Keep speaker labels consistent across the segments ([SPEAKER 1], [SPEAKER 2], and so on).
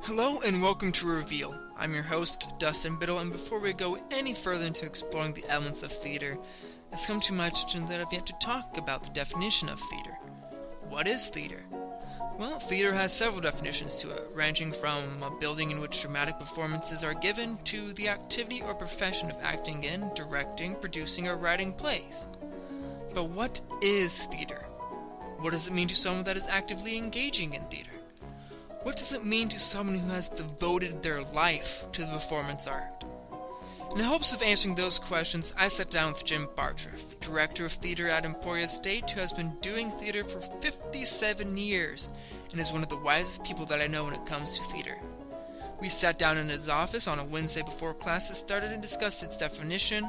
[SPEAKER 1] Hello and welcome to Reveal. I'm your host, Dustin Bittel, and before we go any further into exploring the elements of theater, it's come to my attention that I've yet to talk about the definition of theater. What is theater? Well, theater has several definitions to it, ranging from a building in which dramatic performances are given to the activity or profession of acting in, directing, producing, or writing plays. But what is theater? What does it mean to someone that is actively engaging in theater? What does it mean to someone who has devoted their life to the performance art? In the hopes of answering those questions, I sat down with Jim Bartriff, director of theater at Emporia State, who has been doing theater for 57 years and is one of the wisest people that I know when it comes to theater. We sat down in his office on a Wednesday before classes started and discussed its definition,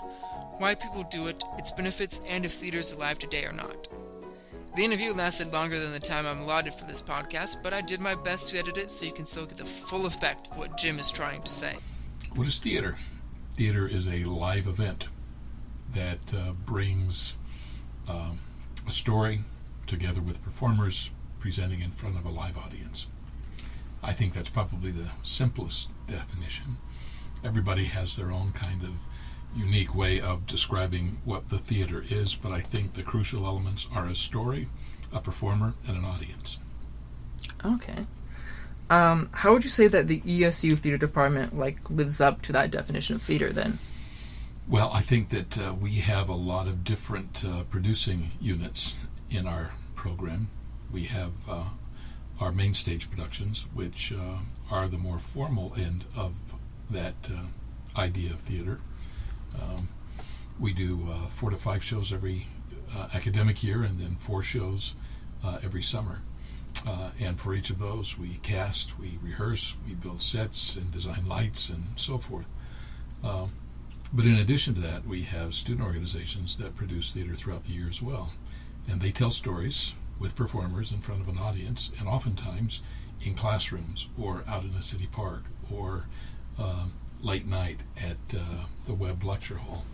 [SPEAKER 1] why people do it, its benefits, and if theater is alive today or not. The interview lasted longer than the time I'm allotted for this podcast, but I did my best to edit it so you can still get the full effect of what Jim is trying to say.
[SPEAKER 2] What is theater? Theater is a live event that brings a story together with performers presenting in front of a live audience. I think that's probably the simplest definition. Everybody has their own kind of unique way of describing what the theater is, but I think the crucial elements are a story, a performer, and an audience.
[SPEAKER 1] Okay. How would you say that the ESU theater department lives up to that definition of theater then?
[SPEAKER 2] Well, I think that we have a lot of different producing units in our program. We have our main stage productions, which are the more formal end of that idea of theater. We do 4 to 5 shows every academic year and then 4 shows every summer. And for each of those, we cast, we rehearse, we build sets and design lights and so forth. But in addition to that, we have student organizations that produce theater throughout the year as well. And they tell stories with performers in front of an audience, and oftentimes in classrooms or out in a city park or late night at the Webb Lecture Hall.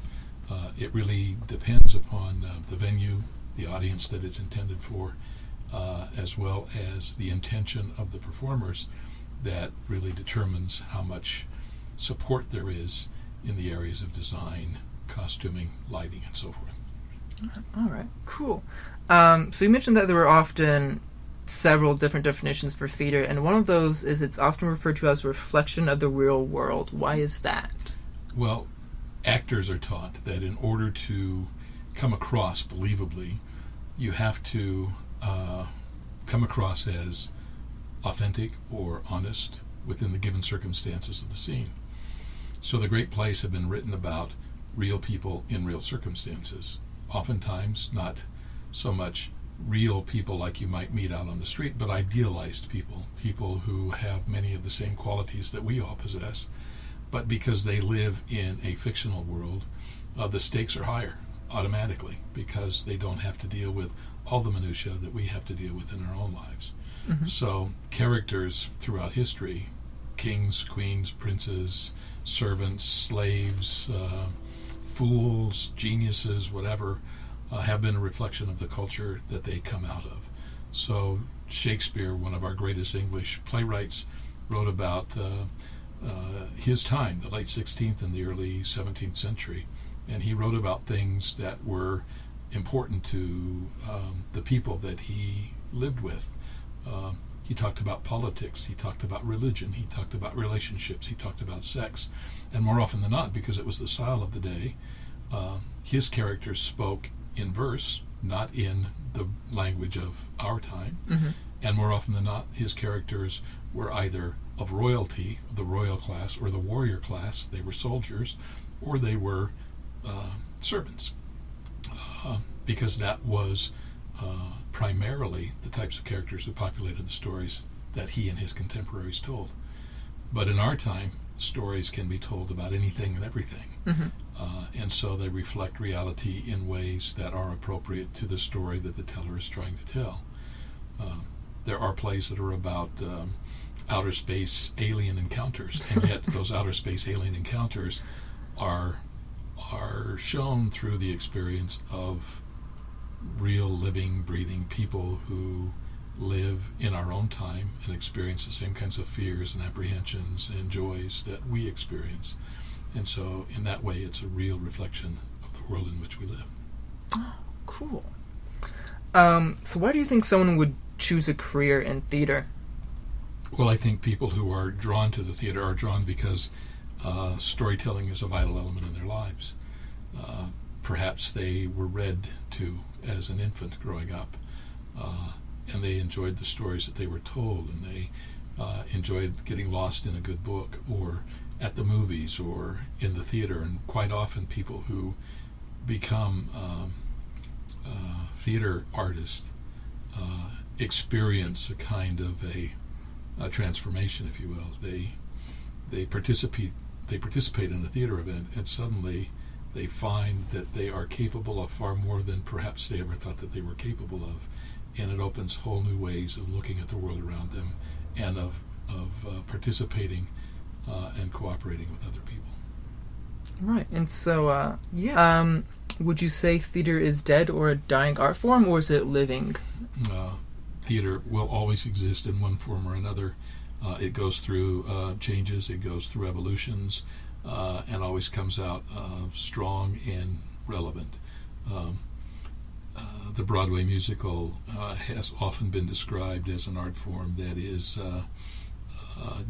[SPEAKER 2] It really depends upon the venue, the audience that it's intended for, as well as the intention of the performers that really determines how much support there is in the areas of design, costuming, lighting, and so forth.
[SPEAKER 1] All right, cool. So you mentioned that there were often several different definitions for theater, and one of those is it's often referred to as a reflection of the real world. Why is that?
[SPEAKER 2] Well, actors are taught that in order to come across believably, you have to come across as authentic or honest within the given circumstances of the scene. So the great plays have been written about real people in real circumstances, oftentimes not so much real people like you might meet out on the street, but idealized people who have many of the same qualities that we all possess, but because they live in a fictional world, the stakes are higher automatically because they don't have to deal with all the minutiae that we have to deal with in our own lives. Mm-hmm. So characters throughout history, kings, queens, princes, servants, slaves, fools, geniuses, whatever, have been a reflection of the culture that they come out of. So Shakespeare, one of our greatest English playwrights, wrote about his time, the late 16th and the early 17th century, and he wrote about things that were important to the people that he lived with. He talked about politics, he talked about religion, he talked about relationships, he talked about sex, and more often than not, because it was the style of the day, his characters spoke in verse, not in the language of our time. Mm-hmm. And more often than not, his characters were either of royalty, the royal class, or the warrior class. They were soldiers, or they were servants, because that was primarily the types of characters who populated the stories that he and his contemporaries told. But in our time, stories can be told about anything and everything. Mm-hmm. And so they reflect reality in ways that are appropriate to the story that the teller is trying to tell. There are plays that are about outer space alien encounters, and yet those outer space alien encounters are shown through the experience of real living, breathing people who live in our own time and experience the same kinds of fears and apprehensions and joys that we experience. And so in that way, it's a real reflection of the world in which we live.
[SPEAKER 1] Oh, cool. So why do you think someone would choose a career in theater?
[SPEAKER 2] Well, I think people who are drawn to the theater are drawn because storytelling is a vital element in their lives. Perhaps they were read to as an infant growing up, and they enjoyed the stories that they were told, and they enjoyed getting lost in a good book, or at the movies, or in the theater. And quite often people who become theater artists experience a kind of a transformation, if you will. They participate in a theater event, and suddenly they find that they are capable of far more than perhaps they ever thought that they were capable of, and it opens whole new ways of looking at the world around them and of participating and cooperating with other people.
[SPEAKER 1] Right, and so would you say theater is dead or a dying art form, or is it living?
[SPEAKER 2] Theater will always exist in one form or another. It goes through changes, it goes through evolutions, and always comes out strong and relevant. The Broadway musical has often been described as an art form that is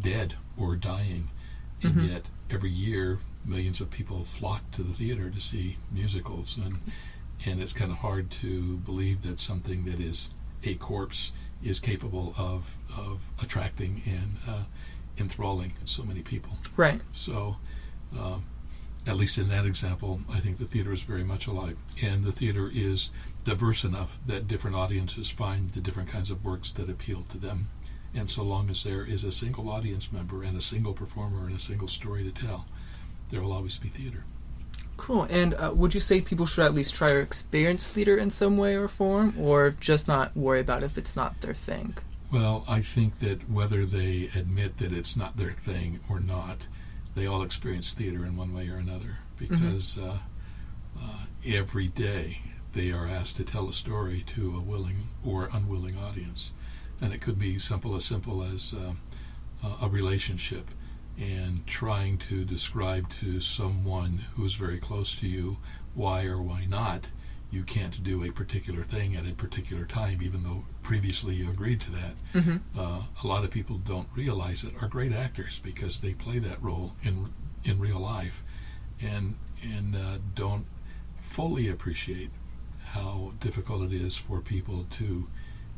[SPEAKER 2] dead or dying, and yet every year millions of people flock to the theater to see musicals, and it's kind of hard to believe that something that is a corpse is capable of attracting and enthralling so many people.
[SPEAKER 1] Right.
[SPEAKER 2] So, at least in that example, I think the theater is very much alive, and the theater is diverse enough that different audiences find the different kinds of works that appeal to them. And so long as there is a single audience member and a single performer and a single story to tell, there will always be theater.
[SPEAKER 1] Cool. And would you say people should at least try or experience theater in some way or form, or just not worry about it if it's not their thing?
[SPEAKER 2] Well, I think that whether they admit that it's not their thing or not, they all experience theater in one way or another, because every day they are asked to tell a story to a willing or unwilling audience. And it could be as simple as a relationship, and trying to describe to someone who's very close to you why or why not you can't do a particular thing at a particular time, even though previously you agreed to that. A lot of people don't realize it, are great actors because they play that role in real life, and don't fully appreciate how difficult it is for people to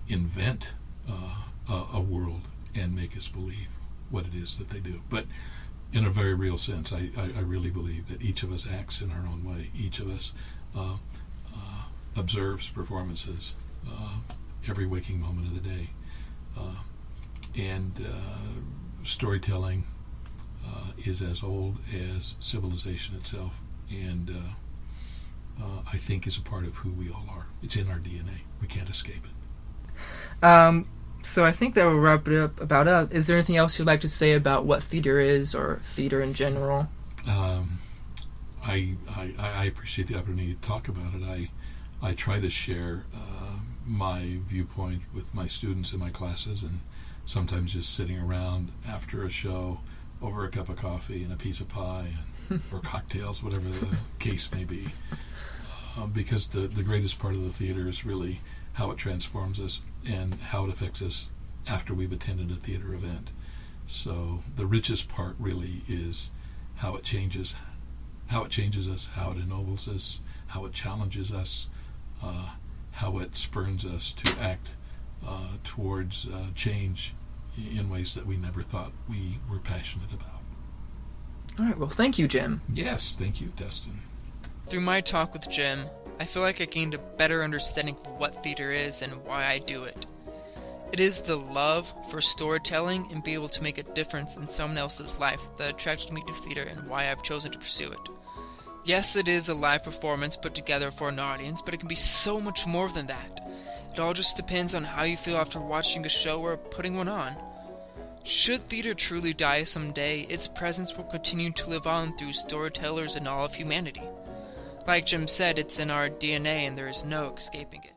[SPEAKER 2] invent a world and make us believe what it is that they do. But in a very real sense, I really believe that each of us acts in our own way. Each of us observes performances every waking moment of the day. And storytelling is as old as civilization itself, and I think is a part of who we all are. It's in our DNA. We can't escape it.
[SPEAKER 1] So I think that will wrap it up. Is there anything else you'd like to say about what theater is, or theater in general?
[SPEAKER 2] I appreciate the opportunity to talk about it. I try to share my viewpoint with my students in my classes, and sometimes just sitting around after a show over a cup of coffee and a piece of pie or cocktails, whatever the case may be. Because the greatest part of the theater is really how it transforms us and how it affects us after we've attended a theater event. So the richest part really is how it changes us, how it ennobles us, how it challenges us, how it spurns us to act towards change in ways that we never thought we were passionate about.
[SPEAKER 1] All right, well, thank you, Jim.
[SPEAKER 2] Yes, thank you, Dustin.
[SPEAKER 1] Through my talk with Jim, I feel like I gained a better understanding of what theater is and why I do it. It is the love for storytelling and be able to make a difference in someone else's life that attracted me to theater and why I've chosen to pursue it. Yes, it is a live performance put together for an audience, but it can be so much more than that. It all just depends on how you feel after watching a show or putting one on. Should theater truly die someday, its presence will continue to live on through storytellers and all of humanity. Like Jim said, it's in our DNA and there is no escaping it.